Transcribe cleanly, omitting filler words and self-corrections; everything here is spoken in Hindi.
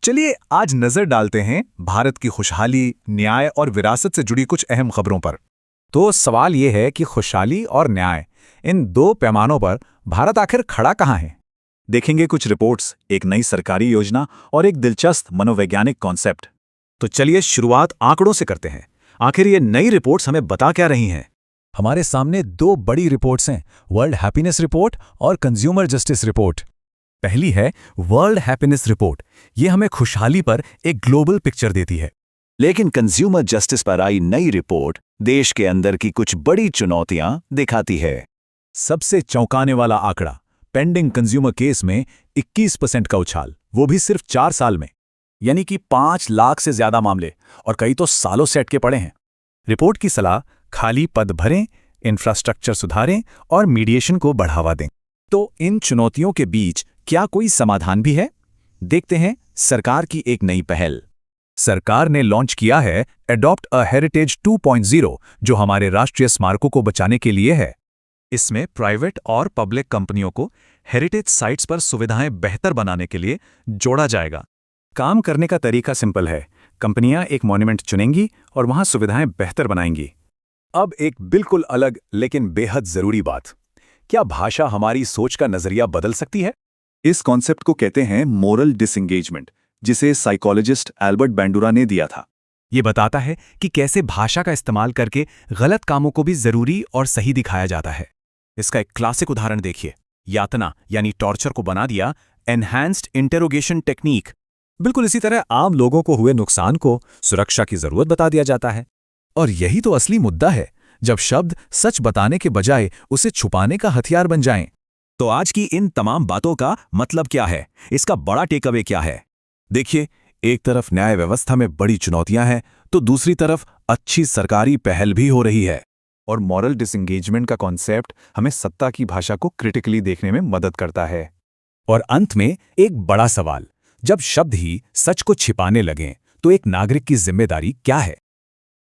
चलिए आज नजर डालते हैं भारत की खुशहाली, न्याय और विरासत से जुड़ी कुछ अहम खबरों पर। तो सवाल ये है कि खुशहाली और न्याय, इन दो पैमानों पर भारत आखिर खड़ा कहाँ है? देखेंगे कुछ रिपोर्ट्स, एक नई सरकारी योजना और एक दिलचस्प मनोवैज्ञानिक कॉन्सेप्ट। तो चलिए शुरुआत आंकड़ों से करते हैं। आखिर ये नई रिपोर्ट्स हमें बता क्या रही हैं? हमारे सामने दो बड़ी रिपोर्ट्स हैं, वर्ल्ड हैप्पीनेस रिपोर्ट और कंज्यूमर जस्टिस रिपोर्ट। पहली है वर्ल्ड हैप्पीनेस रिपोर्ट। ये हमें खुशहाली पर एक ग्लोबल पिक्चर देती है। लेकिन कंज्यूमर जस्टिस पर आई नई रिपोर्ट देश के अंदर की कुछ बड़ी चुनौतियां दिखाती है। सबसे चौंकाने वाला आंकड़ा, पेंडिंग कंज्यूमर केस में 21% का उछाल, वो भी सिर्फ 4 साल में। यानी कि 5 लाख से ज्यादा मामले, और कई तो सालों से अटके पड़े हैं। रिपोर्ट की सलाह, खाली पद भरें, इंफ्रास्ट्रक्चर सुधारें और मीडिएशन को बढ़ावा दें। तो इन चुनौतियों के बीच क्या कोई समाधान भी है? देखते हैं सरकार की एक नई पहल। सरकार ने लॉन्च किया है एडॉप्ट अ हेरिटेज 2.0, जो हमारे राष्ट्रीय स्मारकों को बचाने के लिए है। इसमें प्राइवेट और पब्लिक कंपनियों को हेरिटेज साइट्स पर सुविधाएं बेहतर बनाने के लिए जोड़ा जाएगा। काम करने का तरीका सिंपल है। कंपनियां एक मॉन्यूमेंट चुनेंगी और वहां सुविधाएं बेहतर बनाएंगी। अब एक बिल्कुल अलग लेकिन बेहद जरूरी बात, क्या भाषा हमारी सोच का नजरिया बदल सकती है? इस कॉन्सेप्ट को कहते हैं मोरल डिसएंगेजमेंट, जिसे साइकोलॉजिस्ट एल्बर्ट बैंडुरा ने दिया था। ये बताता है कि कैसे भाषा का इस्तेमाल करके गलत कामों को भी जरूरी और सही दिखाया जाता है। इसका एक क्लासिक उदाहरण देखिए, यातना यानी टॉर्चर को बना दिया एनहांस्ड इंटेरोगेशन टेक्निक। बिल्कुल इसी तरह आम लोगों को हुए नुकसान को सुरक्षा की जरूरत बता दिया जाता है। और यही तो असली मुद्दा है, जब शब्द सच बताने के बजाय उसे छुपाने का हथियार बन जाएं। तो आज की इन तमाम बातों का मतलब क्या है? इसका बड़ा टेकअवे क्या है? देखिए, एक तरफ न्याय व्यवस्था में बड़ी चुनौतियां हैं, तो दूसरी तरफ अच्छी सरकारी पहल भी हो रही है। और मॉरल डिसएंगेजमेंट का कॉन्सेप्ट हमें सत्ता की भाषा को क्रिटिकली देखने में मदद करता है। और अंत में एक बड़ा सवाल, जब शब्द ही सच को छिपाने लगें, तो एक नागरिक की जिम्मेदारी क्या है?